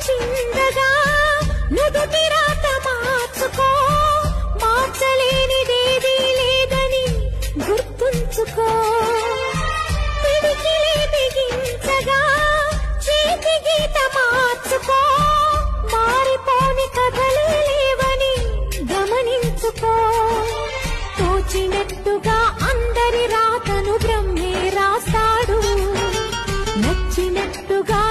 చిందగా నుదుటి రాత మార్చుకో, మార్చలేనిదేదీ లేదని గుర్తుంచుకో. పిడికిలి బిగించగా చేతి గీత మార్చుకో, మారిపోని కథలే లేవని గమనించుకో. తోచినట్టుగా అందరి రాతను బ్రహ్మే రాస్తాడు, నచ్చినట్టుగా